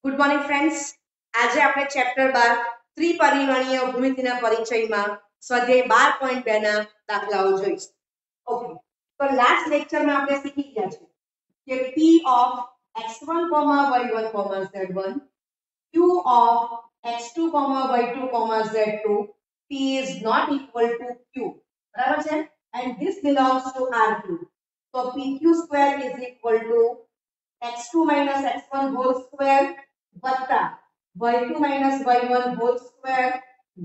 Good morning friends. આજે આપણે chapter 12 ત્રિપરિમાણીય ભૂમિતિના પરિચયમાં સ્વાધ્યાય 12.2 ના દાખલાઓ જોઈશું. ઓકે, તો લાસ્ટ લેક્ચરમાં આપણે શીખી ગયા છે કે p of x1, y1, z1, q of x2, y2, z2, p is not equal to q. બરાબર છે? And this belongs to R2. તો pq square is equal to x2 minus x1 whole square વત્તા y2 minus y1 whole square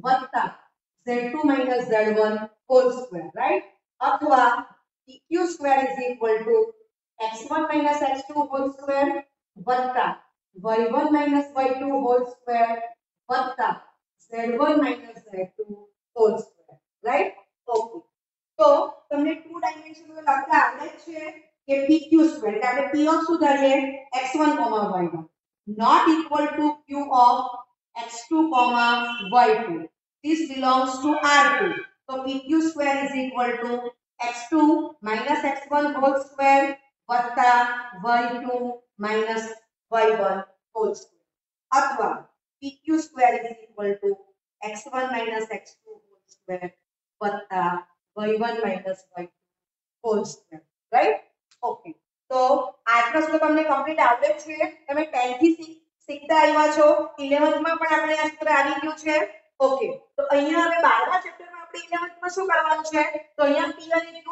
વત્તા z2 minus z1 whole square, right? અથવા pq square is equal to x1 minus x2 whole square વત્તા y1 minus y2 whole square વત્તા z1 minus z2 whole square, right? Okay. તો તમને two dimensional લખતા આવડે છે કે pq સ્ક્વેર એટલે આપણે p ઓફ શું ધારીએ x1, y1 not equal to q of x2, y2. This belongs to R2. So pq square is equal to x2 minus x1 whole square વત્તા y2 minus y1 whole square. અથવા pq square is equal to x1 minus x2 whole square વત્તા y1 minus y2 whole square, right? Okay. તો આ પ્રશ્ન તમને complete આવડે છે, તમે 10 થી શીખતા આવ્યા છો, 11th માં પણ આપણે આ સૂત્ર આવી ગયું છે. ઓકે, તો અહીંયા હવે 12મા ચેપ્ટરમાં આપણે 11th માં શું કરવાનું છે? તો અહીંયા p અને q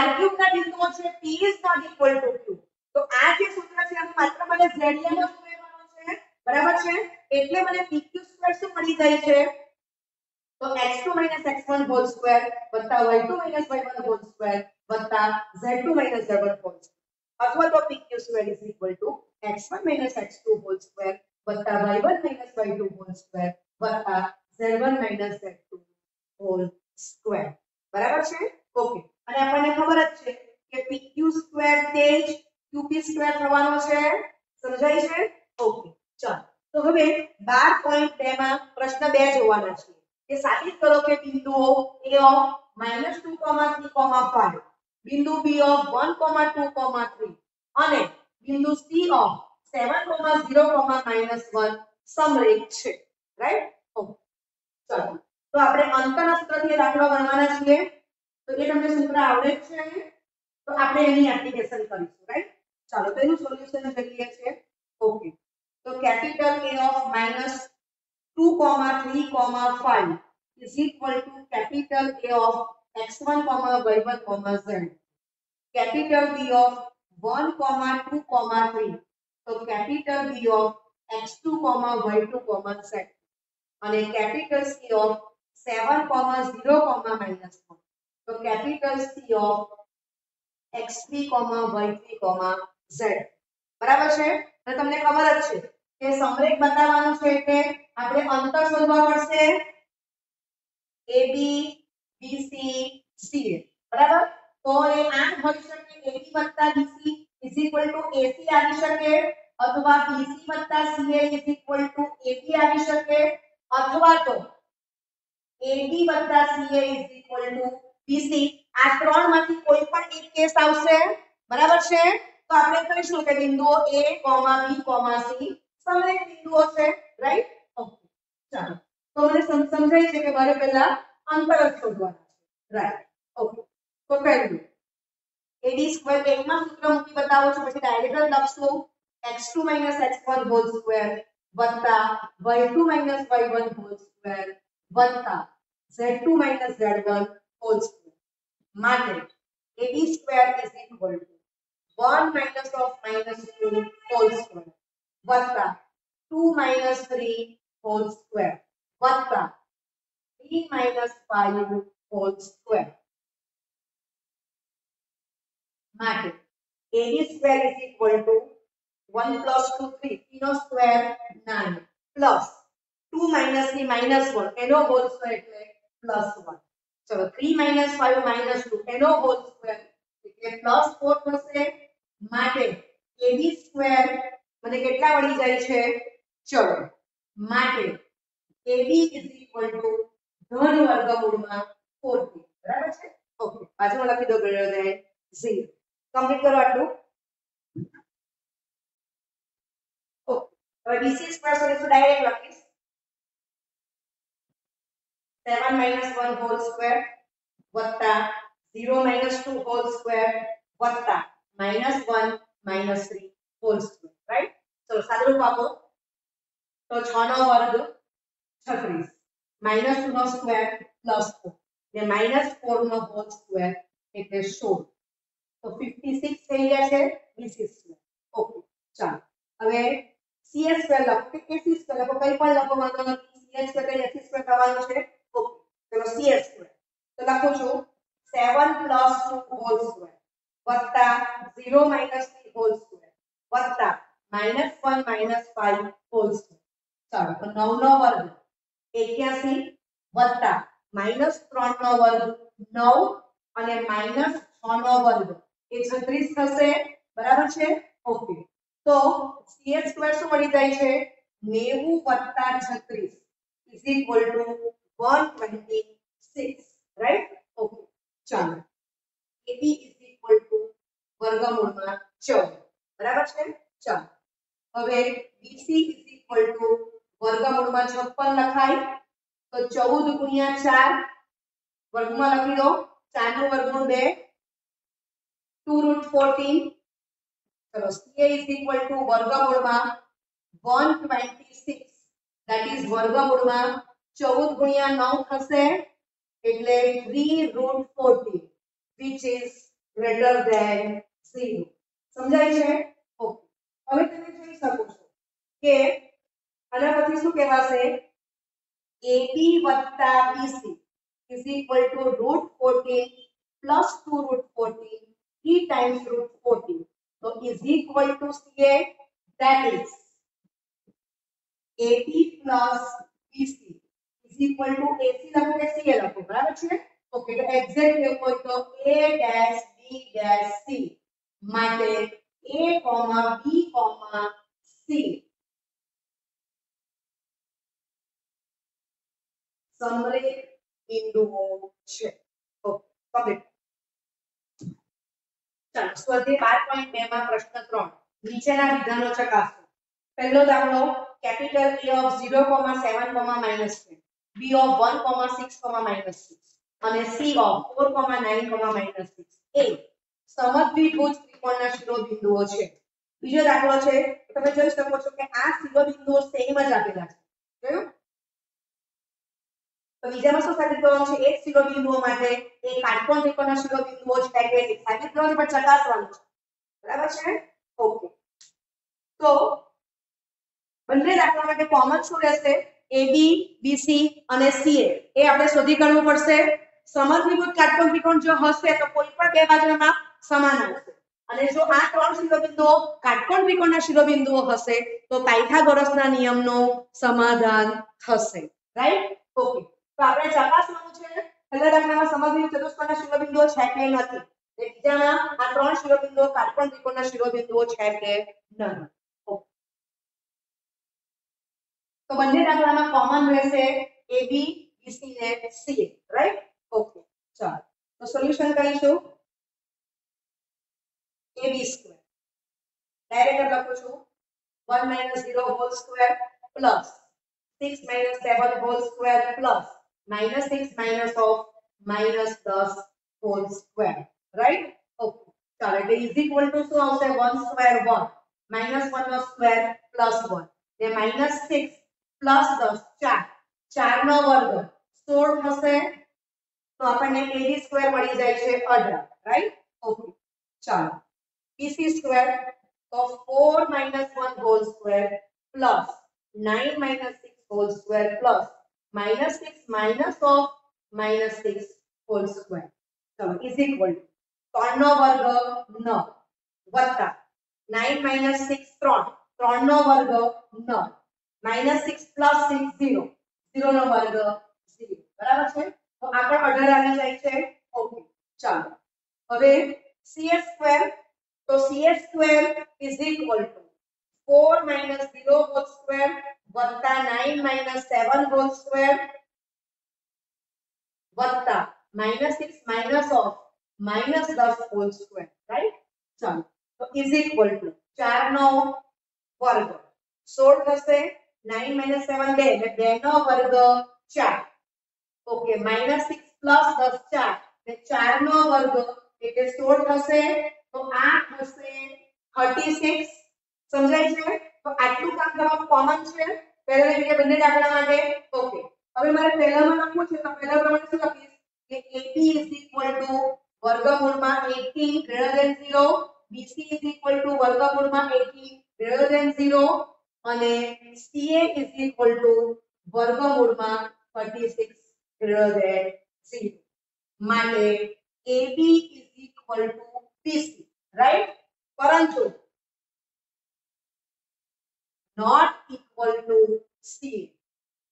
r³ ના બિંદુઓ છે, p is not equal to q. તો આ જે સૂત્ર છે આનું માત્ર મને zm જ ઉમેરવાનું છે, બરાબર છે? એટલે મને pq સ્ક્વેર શું મળી જાય છે? તો x2 x1 whole square વત્તા y2 y1 whole square વત્તા z2 z1 whole square. અથવા તો pq square is equal to x1 x2 whole square વત્તા y1 y2 whole square વત્તા z1 z2 whole square. બરાબર છે? ઓકે, અને આપણને ખબર જ છે કે pq square તે જ qp square થવાનો છે. સમજાય છે? ઓકે, ચાલો. તો હવે 12.2 માં પ્રશ્ન 2 જોવાના છે કે સાબિત કરો કે બિંદુઓ a of -2, 3, 5, બિંદુ b of 1, 2, 3 અને બિંદુ c of 7, 0, -1 સમરેખ છે, રાઈટ? ઓકે, ચાલો. તો આપણે અંતરના સૂત્રથી દાખલો ગણવાના છીએ. તો એ તમને સૂત્ર આવડે જ છે, તો આપણે એની એપ્લિકેશન કરીશું, રાઈટ? ચાલો, તો એનું સોલ્યુશન જોઈએ છે. ઓકે, તો capital A of -2, 3, 5 is equal to capital A of x1, y1, z. Capital B of 1, 2, 3. So capital B of x2, y2, z. અને capital C of 7, 0, -1. So capital C of x3, y3, z. બરાબર છે? તો તમને ખબર જ છે કે સમરેખ બતાવવાનું છે એટલે આપણે અંતર શોધવા પડશે AB, BC, CA. બરાબર? તો એ 8 હોઈ શકે. AB + BC = AC આવી શકે, અથવા BC + CA = AB આવી શકે, અથવા તો AB + CA = BC. આ ત્રણમાંથી કોઈ પણ એક કેસ આવશે. બરાબર છે? તો આપણે કહીશું કે બિંદુઓ A, B, C સમરેખ બિંદુઓ છે, રાઈટ? ઓકે, ચાલો. તો મને સમજાય છે કે મારે પહેલા અંતર શોધવાનું છે, રાઈટ? ઓકે, તો પહેલું AD² એકમાં સૂત્ર મૂકી બતાવો છો, પછી ડાયરેક્ટ લખશું x2 x1 whole square વત્તા y2 y1 whole square વત્તા z2 z1 whole square. માટે AD² is equal to 1 minus of -2 whole square વત્તા 2 - 3 whole square વત્તા 3 - 5 whole square. માટે AD² is equal to 1 + 2 3 3 no square 9 plus 2 - 3 -1 એનો whole square એટલે +1. ચલો 3 - 5 - 2 એનો હોલ સ્ક્વેર એટલે +4 થશે. માટે AD² મને કેટલા મળી જાય છે? ચલો, માટે AB = ધન વર્ગમૂળમાં 4. બરાબર છે? ઓકે, બાજુમાં લખી દો greater than 0. કમ્પ્લીટ કરો આટલું. ઓકે, હવે BC સ્ક્વેર સોલ્યુશન ડાયરેક્ટ લખીશ 7 - 1 હોલ સ્ક્વેર વત્તા 0 - 2 હોલ સ્ક્વેર વત્તા -1 - 3 હોલ સ્ક્વેર રાઈટ. ચલો સાદુરૂપ આપો તો 6 નો વર્ગ 36 -2 નો સ્ક્વેર +4 ને -4 નો હોલ સ્ક્વેર એટલે 16 તો 56 થઈ ગયા છે BC સ્ક્વેર. ઓકે ચાલો હવે CS સ્ક્વેર લખો કે AC સ્ક્વેર લખો કઈ પણ લખો વાંધો નથી. CS સ્ક્વેર કે AC સ્ક્વેર થવાનું છે. ઓકે ચલો CS સ્ક્વેર તો લખું છું 7 + 2 હોલ સ્ક્વેર વત્તા 0 - 3 હોલ સ્ક્વેર વત્તા -1 - 5 હોલ સ્ક્વેર. ચાલો તો 9 નો વર્ગ 81 વત્તા -3 નો વર્ગ 9 અને -6 નો વર્ગ એ 36 થશે બરાબર છે. ઓકે તો CS સ્ક્વેર શું મળી જાય છે 90 + 36 = 126 રાઈટ. ઓકે ચાલો AB = વર્ગમૂળમાં 14 બરાબર છે. ચાલો હવે BC = વર્ગમૂળમાં 56 લખાય તો 14 * 4 વર્ગમાં લખી દો 4 નું વર્ગમૂળ 2 2√14. ચલો CA = વર્ગમૂળમાં 126 that is વર્ગમૂળમાં 14 * 9 થશે એટલે 3√14 which is greater than 0. સમજાય છે. ઓકે હવે તમે જોઈ શકો છો કે આના પછી શું કહેવાશે AB + BC = √14 + 2√14 3 times √14 so is equal to CA that is AB plus BC is equal to AC લખો કે CA લખો બરાબર છે. ઓકે તો એક્ઝેક્ટ એવું હોય તો A dash B dash C માટે A, B, C સમરેખ બિંદુઓ છે. Okay complete. ચાલો સ્વાધ્યાય 12.2 માં પ્રશ્ન 3 નીચેના વિધાનો ચકાસો. પહેલો દાખલો capital A of 0, 7, -10 B of 1, 6, -6 અને C of 4, 9, -6 એ સમદ્વિભુજ ત્રિકોણના શિરોબિંદુઓ છે. બીજો દાખલો છે તમે જોઈ શકો છો કે આ શિરોબિંદુઓ સેમ જ આપેલા છે. જોયું તો બીજામાં શું સાબિત કરવાનું છે એક શિરોબિંદુઓ માટે એ કાટકોણ ત્રિકોણના શિરોબિંદુઓ છે કે સાબિત કરવાનું પણ ચકાસવાનું છે બરાબર છે. ઓકે તો બંને દાખલા માટે કોમન શું રહેશે AB BC અને CA એ આપણે શોધી કાઢવું પડશે. સમદ્વિભુજ કાટકોણ ત્રિકોણ જો હશે તો કોઈ પણ બે બાજુના માપ સમાન આવશે અને જો આ ત્રણ શિરોબિંદુઓ કાટકોણ ત્રિકોણના શિરોબિંદુઓ હશે તો પાયથાગોરસના નિયમનું સમાધાન થશે રાઈટ. ઓકે તો આપણે ચકાસવાનું છે પહેલા દાખલામાં સમદ્વિભુજ ચતુષ્કોણના શિરોબિંદુઓ છે કે નથી અને બીજામાં આ ત્રણ શિરોબિંદુઓ કાટકોણ ત્રિકોણના શિરોબિંદુઓ છે કે નહીં. તો બંને દાખલામાં કોમન રહેશે AB BC ને CA રાઈટ. ઓકે ચાલો તો સોલ્યુશન કરીશું AB સ્ક્વેર ડાયરેક્ટ લખું છું 1 - 0 whole square plus 6 - 7 whole square plus -6 - of -10 whole square right. Okay ચાલો એટલે ઇઝ ઇક્વલ ટુ શું આવશે 1 સ્ક્વેર 1 -1 નો સ્ક્વેર પ્લસ 1 ને -6 પ્લસ 10 4 4 નો વર્ગ 16 થશે તો આપણને AB સ્ક્વેર મળી જાય છે 18 રાઈટ. ઓકે ચાલો BC સ્ક્વેર તો 4 - 1 whole square plus 9 - 6 whole square plus -6 of -6 whole square ચલો ઇઝ ઇક્વલ ટુ 3 નો વર્ગ 9 વત્તા 9 - 6 3 3 નો વર્ગ 9 -6 પ્લસ 6 0 0 નો વર્ગ 0 બરાબર છે. તો આગળ 18 આવી જાય છે. ઓકે ચાલો હવે CS સ્ક્વેર તો CS square is equal to 4 - 0 whole square વત્તા 9 - 7 હોલ સ્ક્વેર વત્તા -6 of -10 હોલ સ્ક્વેર રાઈટ. ચાલો તો ઇઝ ઇક્વલ ટુ 4 નો વર્ગ 16 થશે 9 - 7 2 એટલે 2 નો વર્ગ 4 ઓકે -6 + 10 4 એટલે 4 નો વર્ગ એટલે 16 થશે તો આ થશે 36 સમજાય છે તો આટલું કામ તમારું કોમન છે પહેલા રીતે બંને દાખલા માટે ઓકે હવે મારે પહેલામાં લખવું છે તો પહેલા પ્રમાણે શું લખીશ કે AB વર્ગમૂળમાં 18 > 0 BC વર્ગમૂળમાં 18 > 0 અને CA વર્ગમૂળમાં 36 > 0 માટે AB BC રાઈટ પરંતુ not equal to C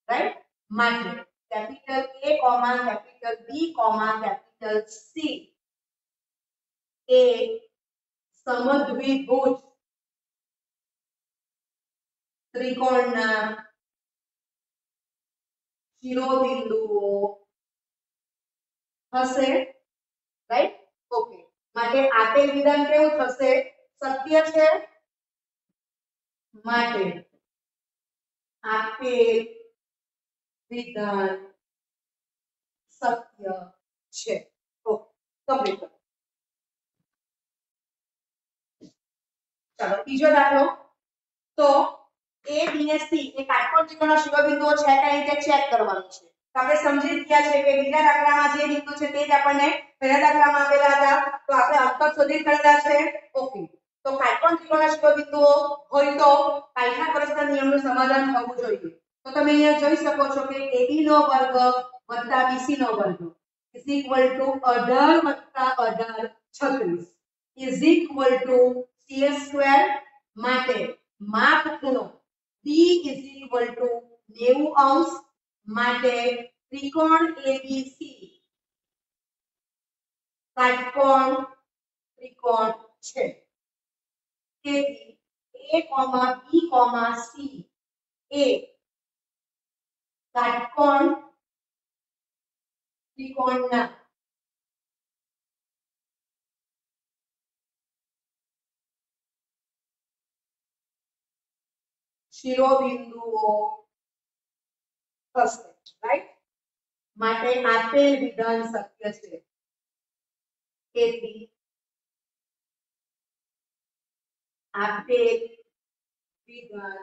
right માટે capital A capital B capital C એ સમદ્વિભુજ ત્રિકોણના શિરોબિંદુઓ હશે રાઈટ ઓકે માટે આપેલ વિધાન કેવું થશે સત્ય છે માટે આપેલ વિધાન સત્ય છે ઓકે કમ્પ્લીટ ચાલો બીજો દાખલો તો A B અને C એ કાટકોણ ત્રિકોણના શિરોબિંદુઓ છે કે નહીં તે ચેક કરવાનું છે તો આપણે સમજી ગયા છે કે બીજા દાખલામાં જે બિંદુ છે તે જ આપણને પહેલા દાખલામાં આપેલા હતા તો આપણે અંતર શોધી કાઢેલા છે ઓકે તો કાટકોણ ત્રિકોણના શિરોબિંદુઓ હોય તો પાયથાગોરસના નિયમનું સમાધાન થવું જોઈએ તો તમે અહીંયા જોઈ શકો છો કે AB નો વર્ગ વત્તા BC નો વર્ગ is equal to 18 વત્તા 18 36 is equal to c² માટે માપ ખૂણો B is equal to 90° માટે ત્રિકોણ ABC કાટકોણ ત્રિકોણ છે તેથી A, B, C એ કાટકોણ ત્રિકોણના શિરોબિંદુઓ થશે રાઈટ માટે આપેલ વિધાન સત્ય છે તેથી આપેલ વિધાન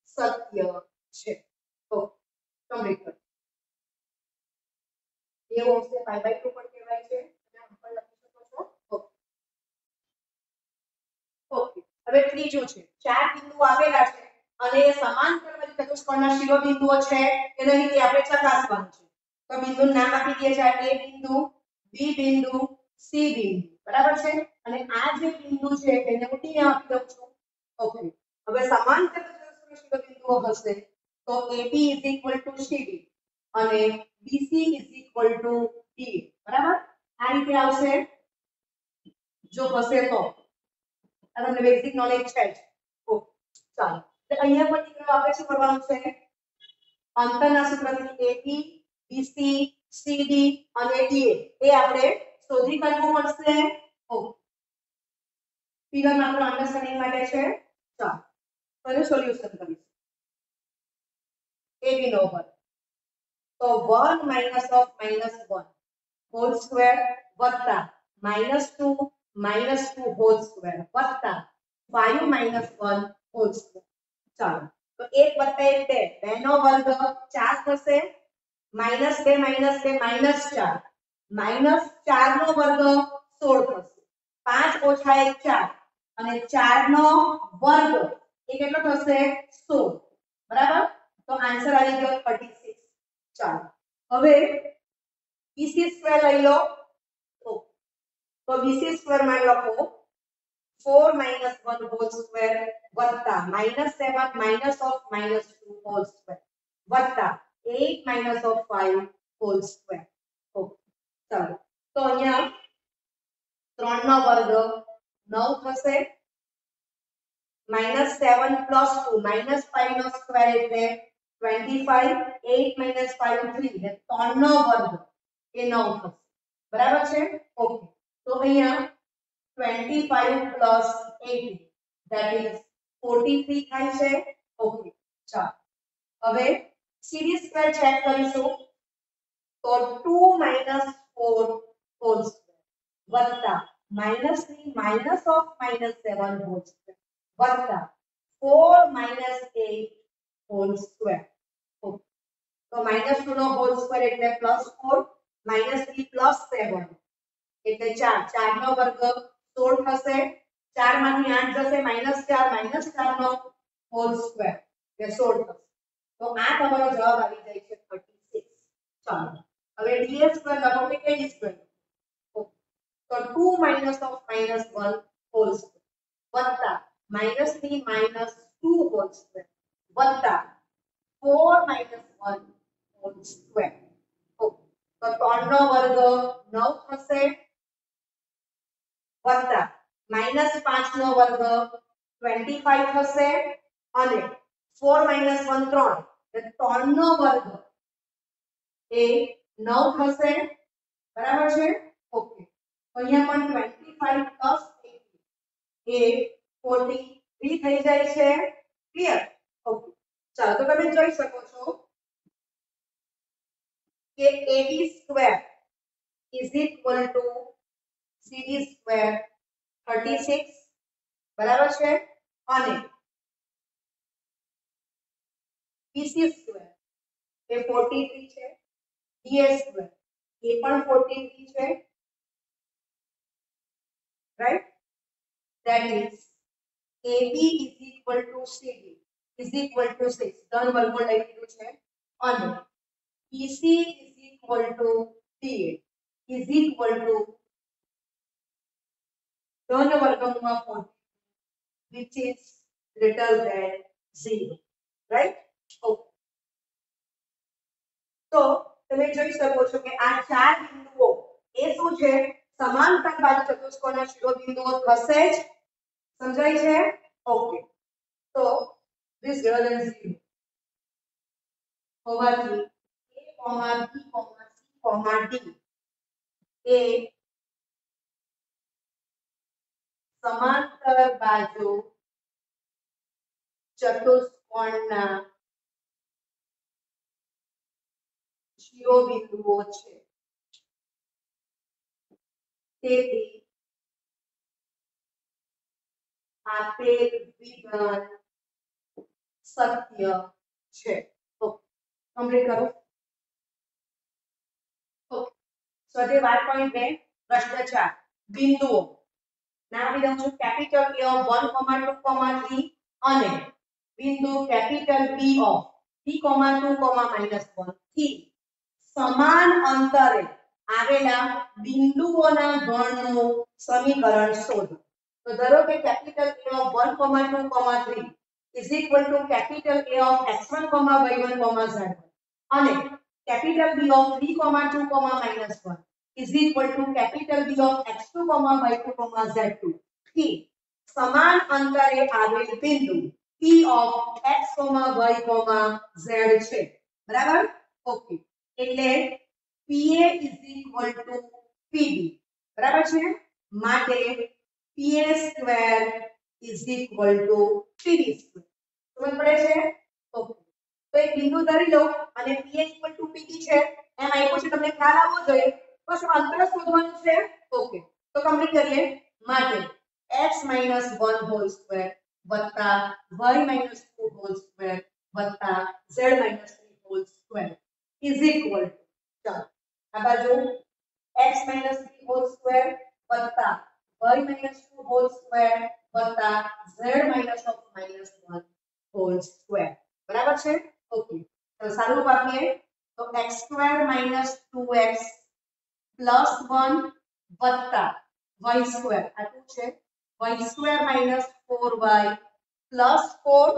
સત્ય છે તો કમ્પ્લીટ કરો એ ઓપ્શન 5/2 પણ કહેવાય છે અને આમ પણ લખી શકો છો ઓકે હવે ત્રીજું છે ચાર બિંદુઓ આપેલા છે અને એ સમાંતર ચતુષ્કોણના શિરોબિંદુઓ છે કે નહીં તે આપણે ચકાસવાનું છે તો બિંદુનું નામ આપી દઈએ છે A બિંદુ B બિંદુ C બિંદુ બરાબર છે અને આ જે બિંદુ છે તેને હું T આપી દઉં છું ઓકે હવે સમાંતર ચતુષ્કોણના શિરોબિંદુઓ હશે તો AB CD અને BC D બરાબર આ રીતે આવશે જો હશે તો તમને બેઝિક નોલેજ છે જ ઓકે ચાલો તો અહીંયા પણ દીકરો આપણે શું કરવાનું છે અંતરના સૂત્રથી AB BC CD અને DA એ આપણે શોધી કાઢવું પડશે ઓકે ફિગર માત્ર અન્ડરસ્ટેન્ડિંગ માટે છે ચાલો તો એનું સોલ્યુશન કરીશું AB નો વર્ગ તો 1 - -1 હોલ સ્ક્વેર વત્તા -2 - 2 હોલ સ્ક્વેર વત્તા 5 - 1 હોલ સ્ક્વેર ચાલો તો 1 + 1 2 નો વર્ગ 4 થશે -2 - 2 -4 -4 નો વર્ગ 16 થશે 5 - 1 4 અને 4 નો વર્ગ એ કેટલો થશે 16 બરાબર તો આન્સર આવી ગયો 36 ચાલો હવે BC² લઈ લો તો BC² માં લખો 4 - 1 હોલ સ્ક્વેર વત્તા -7 - -2 હોલ સ્ક્વેર વત્તા 8 - 5 હોલ સ્ક્વેર ઓકે ચાલો તો અહીંયા 3 નો વર્ગ 9 થશે -7 + 2 -5 નો સ્ક્વેર એટલે 25 8 - 5 3 એટલે 3 નો વર્ગ એ 9 થશે બરાબર છે ઓકે તો અહીંયા 25 + 18 that is 43 થાય છે ઓકે ચાલો હવે સીડી સ્ક્વેર ચેક કરીશું તો 2 4 હોલ સ્ક્વેર વત્તા -3 -7 હોલ સ્ક્વેર વત્તા 4 8 હોલ સ્ક્વેર ઓકે તો -2 નો હોલ સ્ક્વેર એટલે +4 -3 +7 એટલે 4 4 નો વર્ગ 16 થશે 4 માંથી 8 જશે -4 નો હોલ સ્ક્વેર એટલે 16 થશે તો આ તમારો જવાબ આવી જાય છે 36 ચાલો હવે ds સ્ક્વેર લખો કે kd સ્ક્વેર તો 2 -1 હોલ સ્ક્વેર વત્તા -3 -2 હોલ સ્ક્વેર વત્તા 4 -1 હોલ સ્ક્વેર ઓકે તો 3 નો વર્ગ 9 થશે વત્તા -5 નો વર્ગ 25 થશે અને 4 -1 3 એટલે 3 નો વર્ગ એ 9 થશે બરાબર છે ઓકે તો અહીંયા પણ 25 પ્લસ 80 એ 43 થઈ જાય છે ક્લિયર ઓકે ચાલો તો તમે જોઈ શકો છો કે ad square is equal to cd square 36 બરાબર છે અને bc સ્ક્વેર એ 43 છે ds સ્ક્વેર એ પણ 43 છે right that is ab is equal to cd is equal to 6 ધન વર્ગમૂળ લઈ લીધું છે અને bc is equal to da is equal to ધન વર્ગમૂળમાં 40 which is greater than 0 right okay તો તમે જોઈ શકો છો કે આ ચાર બિંદુઓ એ શું છે સમાંતર બાજુ ચતુષ્કોણના શિરોબિંદુઓ થશે જ સમજાય છે ઓકે તો this greater than 0 હોવાથી a b c d એ સમાંતર બાજુ ચતુષ્કોણના શિરોબિંદુઓ છે તેથી આપેલ વિધાન સત્ય છે ઓકે કમ્પ્લીટ કરો ઓકે સ્વાધ્યાય 12.2 પ્રશ્ન 4 બિંદુઓ નામ આપી દઉં છું કેપિટલ A of 1, 2, 3 અને બિંદુ કેપિટલ B of 3, 2, -1 થી સમાન અંતરે આવેલા બિંદુઓના ગણનું સમીકરણ શોધો તો ધારો કે capital A of 1, 2, 3 is equal to capital A of x1, y1, z1 અને capital B of 3, 2, -1 is equal to capital B of x2, y2, z2 થી સમાન અંતરે આવેલ બિંદુ P of x, y, z છે બરાબર ઓકે એટલે PA is equal to PB બરાબર છે માટે PA square is equal to PB square સમજ પડે છે ઓકે તો એક બિંદુ ધરી લો અને PA equal to PB છે એમ આપ્યું છે તમને ખ્યાલ આવવો જોઈએ બસ અંતર શોધવાનું છે ઓકે તો કમ્પ્લીટ કરીએ માટે x - 1 હોલ સ્ક્વેર વત્તા y - 2 હોલ સ્ક્વેર વત્તા z - 3 whole square is equal to ચાલો આ બાજુ x - 3 હોલ સ્ક્વેર વત્તા y - 2 હોલ સ્ક્વેર વત્તા z - 1 હોલ સ્ક્વેર બરાબર છે ઓકે તો સારું આપીએ તો x² - 2x +1 વત્તા y² આ શું છે y² - 4y +4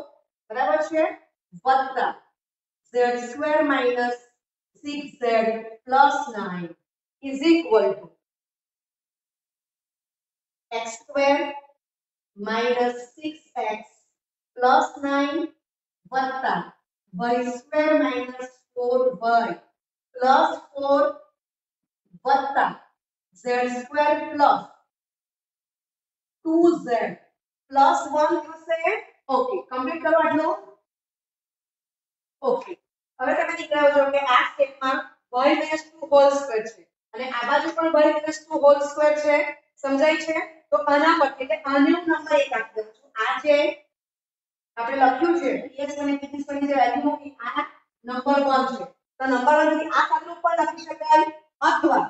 બરાબર છે વત્તા z² - 6z +9 is equal to x² - 6x +9 વત્તા y² - 4y +4 વત્તા z² + 2z +1 થશે ઓકે કમ્પ્લીટ કરો આટલું ઓકે, હવે તમે દીકરાઓ જો કે આ સ્ટેપમાં y - 2 હોલ સ્ક્વેર છે અને આ બાજુ પણ y - 2 હોલ સ્ક્વેર છે. સમજાય છે? તો આના પરથી એટલે આનો નંબર 1 આપી દઉં છું. આ જે આપણે લખ્યું છે px અને px ની જે વેલ્યુ મૂકી આ નંબર 1 છે. તો નંબર 1 થી આ સાદુરૂપ પણ લખી શકાય અથવા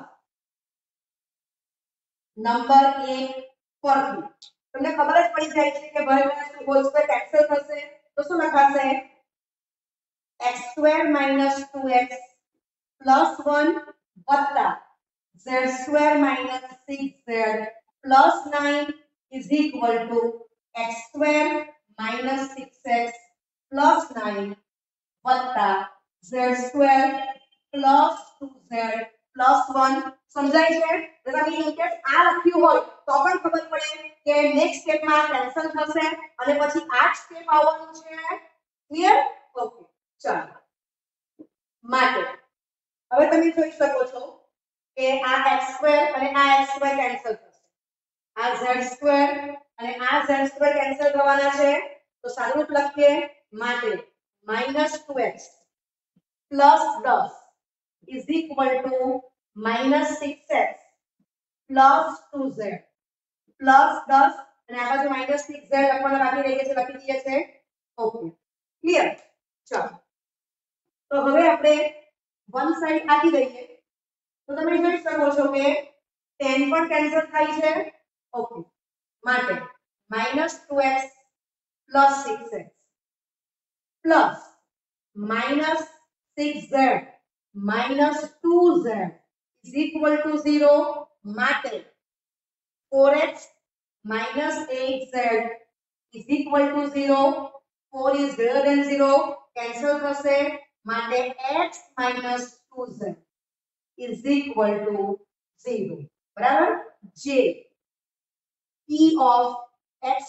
નંબર 1 પરથી તમને ખબર જ પડી જાય છે કે y - 2 હોલ સ્ક્વેર કેન્સલ થશે તો શું લખાશે x² - 2x + 1 વત્તા z² - 6z + 9 is equal to x² - 6x + 9 વત્તા z² + 2z + 1. સમજાય છે? તો તમે ઇનકેસ આ લખ્યું હોય તો પણ ખબર પડે કે નેક્સ્ટ સ્ટેપમાં કેન્સલ થશે અને પછી આ સ્ટેપ આવવાનું છે. ક્લિયર? ઓકે, ચાલો. માટે હવે તમે જોઈ શકો છો કે આ x² અને આ x² કેન્સલ થશે. આ z² અને આ z² કેન્સલ થવાના છે. તો સાદુરૂપ લખીએ માટે -2x + 10 is equal to -6x + 2z + 10 અને આ બાજુ -6z લખવાના બાકી રહી ગયા છે, લખી દઈએ છે. Okay, clear? ચાલો, તો હવે આપણે વન સાઈડ આપી દઈએ તો તમે જોઈ શકો છો કે 10 પણ કેન્સલ થાય છે. ઓકે, માટે -2x + 6x plus -6z - 2z is equal to 0. માટે 4x - 8z is equal to 0. 4 is greater than 0. cancel થશે. માટે x - 2z is equal to 0. બરાબર? જે p of x,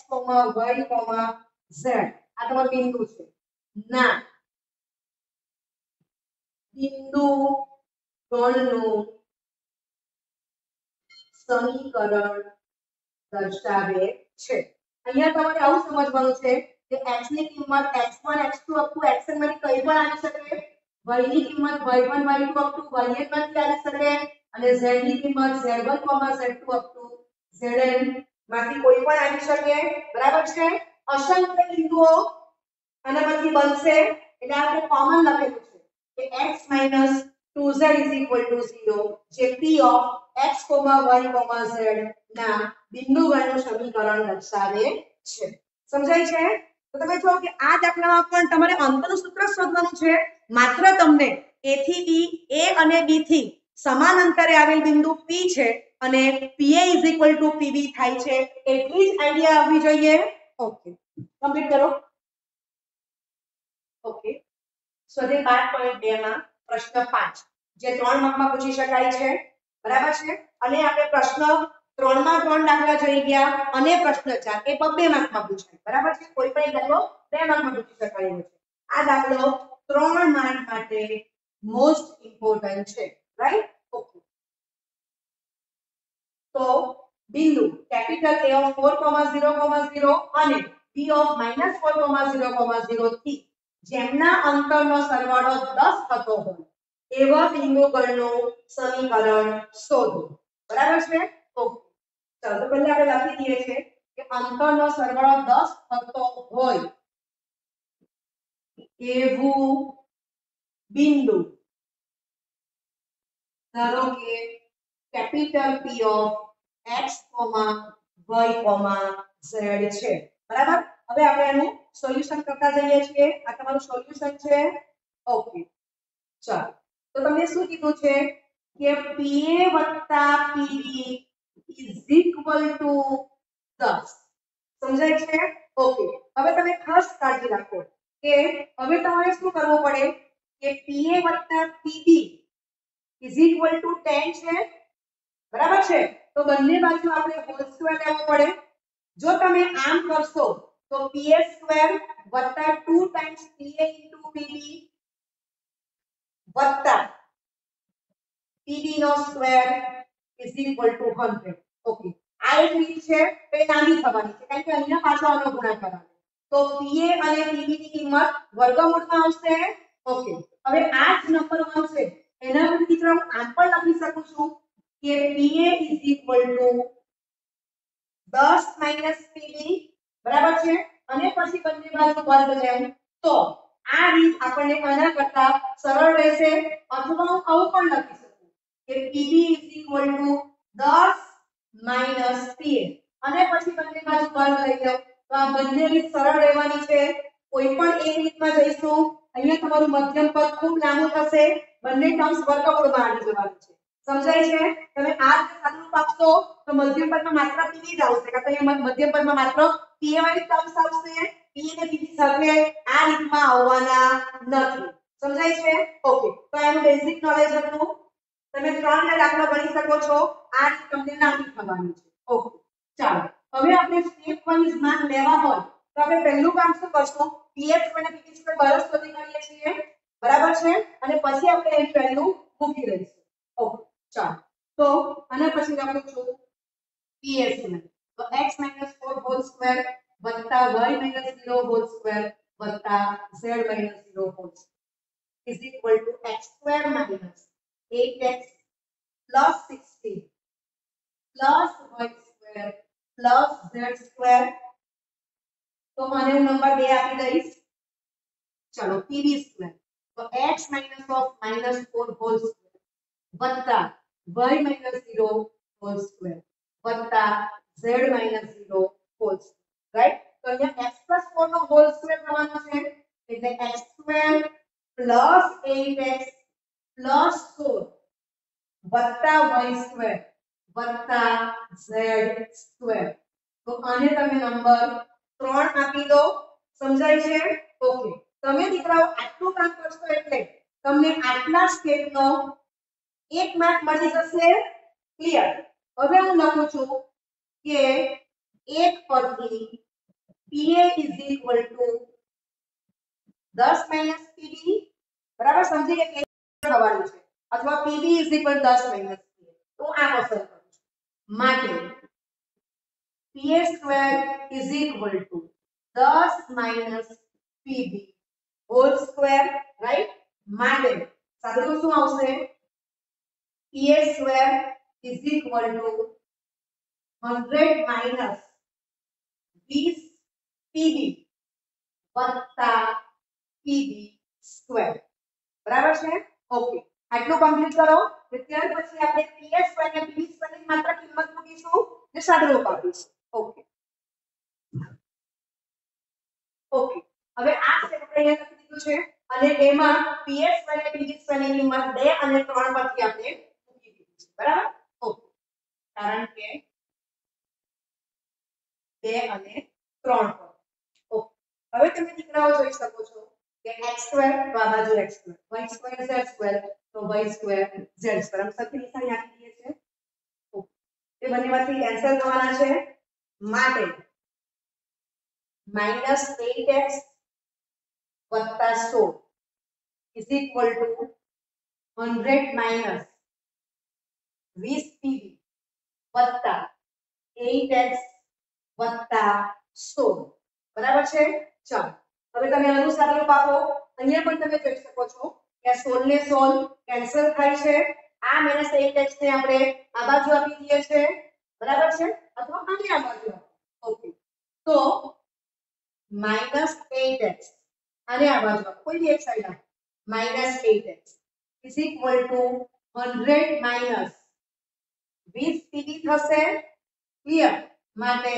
y, z આ તમારું બિંદુ છે ના બિંદુ ગણનું સમીકરણ દર્શાવે છે. અહીંયા તમારે આવું સમજવાનું છે કે x ની કિંમત x1 x2 up to xn માંથી કઈ પણ આવી શકે, y ની કિંમત y1 y2 up to yn માંથી આવી શકે અને z ની કિંમત z1 z2 up to zn માંથી કોઈ પણ આવી શકે. બરાબર છે? અસંખ્ય બિંદુઓ આનામાંથી બનશે એટલે આપણે કોમન લખેલું છે કે x - 2z is equal to 0 જે p of x, y, z ના બિંદુગણનું સમીકરણ દર્શાવે છે. સમજાય છે? તો તમે જો કે આ દાખલામાં પણ તમારે અંતરનું સૂત્ર શોધવાનું છે. માત્ર તમને a થી b, a અને b થી સમાન અંતરે આવેલ બિંદુ p છે અને pa = pb થાય છે એટલી જ આઈડિયા આવવી જોઈએ. ઓકે, કમ્પ્લીટ કરો. ઓકે, સ્વાધ્યાય 5.2 માં પ્રશ્ન 5 જે 3 માર્કમાં પૂછી શકાય છે. બરાબર છે? અને આપણે પ્રશ્ન 3 માં 3 દાખલા જોઈ ગયા અને પ્રશ્ન 4 એ 2 માર્કમાં પૂછાય. બરાબર છે? કોઈ પણ દાખલો 2 માર્કમાં પૂછી શકાય છે. આ દાખલો 3 માર્ક માટે મોસ્ટ ઇમ્પોર્ટન્ટ છે. રાઈટ? ઓકે, તો બિંદુ કેપિટલ A of 4,0,0 અને B of -4,0,0 થી જેમના અંતરનો સરવાળો 10 થતો હોય એવા બિંદુગણનું સમીકરણ શોધો. બરાબર છે? ઓકે, ચાલો તો પહેલા આપણે લખી દઈએ છે કે અંતરનો સરવાળો 10 થતો હોય એવું બિંદુ ધારો કે capital P of x, y, z છે. બરાબર? હવે આપણે એનું સોલ્યુશન કરતા જઈએ છીએ. આ તમારું સોલ્યુશન છે. ઓકે, ચાલો તો તમને શું કીધું છે કે PA + PB is equal to 10. સમજાય છે? ઓકે, હવે તમે ખાસ કાળજી રાખો કે હવે તમારે શું કરવું પડે કે PA + PB is equal to 10 છે. બરાબર છે? તો બંને બાજુ આપણે હોલ સ્ક્વેર લેવો પડે. જો તમે આમ કરશો તો PA² + 2 times PA into PB વત્તા PB નો square is equal to 100. Okay, આ એક રીત છે તે લાંબી થવાની છે કારણ કે અહીંયા પાછો આનો ગુણાકાર આવે તો PA અને PB ની કિંમત વર્ગમૂળમાં આવશે ઓકે હવે આ જ નંબર આવશે એના પર મિત્રો આમ પણ લખી શકું છું કે Pa = 10 - Pb બરાબર છે અને પછી બંને બાજુ વર્ગ લેવું તો આ રીત આપણને આના કરતા સરળ રહેશે અથવા હું આવું પણ લખી શકું કે Pb = 10 - Pa અને પછી બંને બાજુ વર્ગ લઈ લો તો આ બંને રીત સરળ રહેવાની છે કોઈ પણ એક રીતમાં જઈશું અહીંયા તમારું મધ્યમ પદ ખૂબ લાંબુ થશે બંને ટર્મ્સ વર્ગમૂળમાં આવી જવાનું છે સમજાય છે તમે આ રીતે સાદુરૂપ આપશો તો મધ્યમ પદમાં માત્ર Pb જ આવશે કારણ કે અહીંયા મધ્યમ પદમાં માત્ર Pa વાળી ટર્મ્સ આવશે P અને Pb સાથે આ રીતમાં આવવાના નથી સમજાય છે ઓકે તો એનું બેઝિક નોલેજ હતું તમે 3 ને દાખલો ગણી શકો છો આ રીત તમને નાની થવાની છે ઓકે ચાલો હવે આપણે સ્ટેપ વાઇઝ માર્ક લેવા હોય તો આપણે પહેલું કામ શું કરશું pf અને pb સ્ક્વેર બરાબર શોધી કાઢીએ છીએ બરાબર છે અને પછી આપણે એની વેલ્યુ મૂકી દઈશું ઓકે ચાલો તો આના પછી લખું છું pf તો x - 4 હોલ સ્ક્વેર વત્તા y - 0 હોલ સ્ક્વેર વત્તા z - 0 whole square is equal to x square minus 8x plus 16 plus y square plus z square तो आने नंबर 2 આપી દઈશ ચલો pb સ્ક્વેર તો x -4 હોલ સ્ક્વેર વત્તા y - 0 હોલ સ્ક્વેર વત્તા z - 0 હોલ સ્ક્વેર રાઈટ તો અહીંયા x + 4 નો હોલ સ્ક્વેર થવાનો છે એટલે x square plus 8x plus 4 વત્તા y સ્ક્વેર વત્તા z સ્ક્વેર તો આને તમે નંબર 3 આપી દો સમજાય છે ઓકે તમે દીકરાઓ આટલું કામ કરશો એટલે તમને આટલા સ્ટેપનો 1 માર્ક મળી જશે ક્લિયર હવે હું લખું છું કે 1 પરથી Pa = 10 - Pb બરાબર સમજી ગયા કે થવાનું છે અથવા Pb = 10 - Pa તો આ પસંદ કરું છું માટે Pa square is equal to 10 minus Pb whole square right માટે સાદુરૂપ શું આવશે Pa square is equal to 100 minus 20 Pb વત્તા Pb square બરાબર છે ઓકે આટલું કમ્પ્લીટ કરો ત્યાર પછી આપણે Pa square અને Pb square ની માત્ર કિંમત મૂકીશું ને સાદુરૂપ આપીશું ઓકે ઓકે હવે આ સ્ટેપ આપણે લખી દીધું છે અને એમાં PS અને PG ની કિંમત 2 અને 3 પરથી આપણે મૂકી દીધી છે બરાબર ઓકે કારણ કે 2 અને 3 પર ઓકે હવે તમે દીકરાઓ જોઈ શકો છો કે x2 તો આ બાજુ x2 y2 z2 તો y2 z2 આમ સરખી નિશાની આપી દઈએ છે ઓકે એ બંનેમાંથી કેન્સલ થવાના છે માટે -8x વત્તા 16 is equal to 100 minus 20 Pb વત્તા 8x વત્તા 16 બરાબર છે ચાલો હવે તમે અનુસાર રૂપ આપો અહીંયા પણ તમે જોઈ શકો છો કે 16 ને 16 કેન્સલ થાય છે આ -8x ને આપણે આ બાજુ આપી દઈએ છે બરાબર છે અથવા આની આ બાજુ ઓકે તો -8x અને આ બાજુ કોઈ બી એક સાઈડ આપો -8x is equal to 100 minus 20 Pb થશે ક્લિયર માટે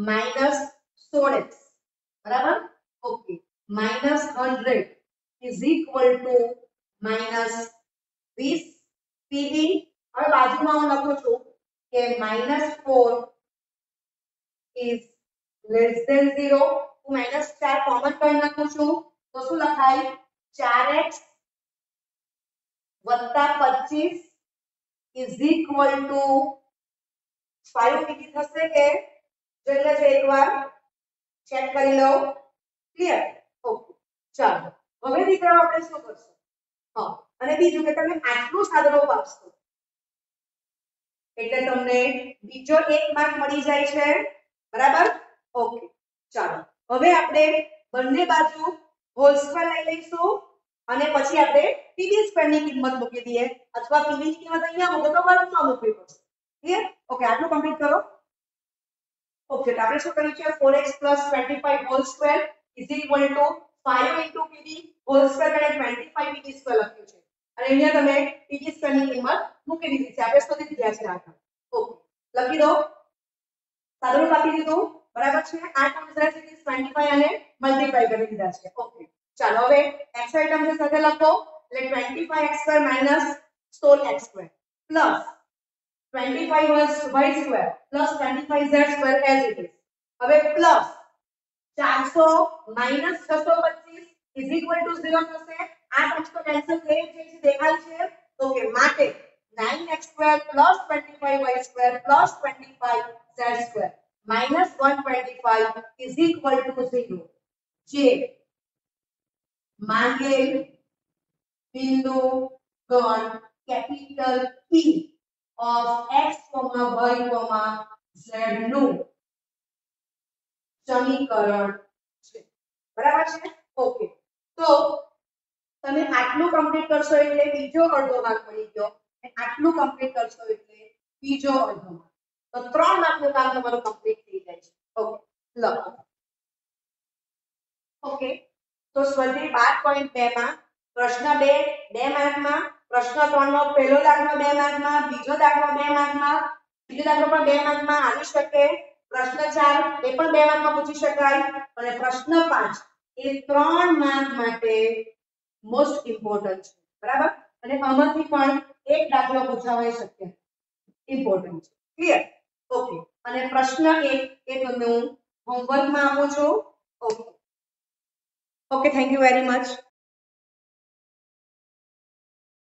-16x બરાબર okay -100 is equal to -20 Pb હવે બાજુમાં હું લખું છું કે -4 is less than 0 હું -4 કોમન કરી નાખું છું તો શું લખાય 4x વત્તા 25 is equal to 5 Pb થશે કે જોઈ લેજો એકવાર ચેક કરી લો ક્લિયર ઓકે ચાલો હવે દીકરાઓ આપણે શું કરશું હા અને બીજું કે તમે આટલું સાદુરૂપ આપશો એટલે તમને બીજો 1 માર્ક મળી જાય છે બરાબર ઓકે ચાલો હવે આપણે બંને બાજુ હોલ સ્ક્વેર લઈ લઈશું અને પછી આપણે પીવી સ્ક્વેર ની કિંમત મૂકી દઈએ અથવા પીવી ની કિંમત અહીંયા મૂકો તો વર્ગમાં મૂકવી પડશે ક્લિયર ઓકે આટલું કમ્પ્લીટ કરો ઓકે તો આપણે શું કર્યું છે 4x 25 whole square is equal to 5 into pv whole square અને 25 pv સ્ક્વેર લખ્યું છે અને અહીંયા તમે pv સ્ક્વેર ની કિંમત મૂકી દીધી છે આપણે શોધી દીધા છે આખા ઓકે લખી દો સાદુરૂપ આપી દીધું બરાબર છે આ ટર્મ છે 25 અને મલ્ટીપ્લાય કરી દીધા છે ઓકે ચાલો હવે x y ટર્મ છે સાથે લખો એટલે 25x² - 16x² plus 25y² plus 25z² as it is. હવે plus 400 minus 625 is equal to 0 થશે આ ટર્મ્સ તો કેન્સલ થઈ જાય છે દેખાય છે ઓકે માટે 9x² plus 25y² plus 25z² minus 125 is equal to 0 જે માંગેલ બિંદુ ગણ capital P of x, y, z નું સમીકરણ છે બરાબર છે ઓકે તો તમે આટલું કમ્પ્લીટ કરશો એટલે બીજો અડધો માર્ક મળી ગયો અને આટલું કમ્પ્લીટ કરશો એટલે બીજો અડધો માર્ક તો 3 માર્કનું કામ તમારું કમ્પ્લીટ થઈ જાય છે ઓકે લખો ઓકે તો સ્વાધ્યાય 12.2 માં પ્રશ્ન 2 માર્કમાં પ્રશ્ન 3 નો પહેલો દાખલો 2 માર્કમાં બીજો દાખલો 2 માર્કમાં ત્રીજો દાખલો પણ 2 માર્કમાં આવી શકે પ્રશ્ન 4 એ પણ 2 માર્કમાં પૂછી શકાય અને પ્રશ્ન 5 એ 3 માર્ક માટે મોસ્ટ ઇમ્પોર્ટન્ટ છે બરાબર અને આમાંથી પણ એક દાખલો પૂછાવાય શકે ઇમ્પોર્ટન્ટ છે ક્લિયર ઓકે અને પ્રશ્ન 1 એ તમને હું હોમવર્કમાં આપું છું okay thank you very much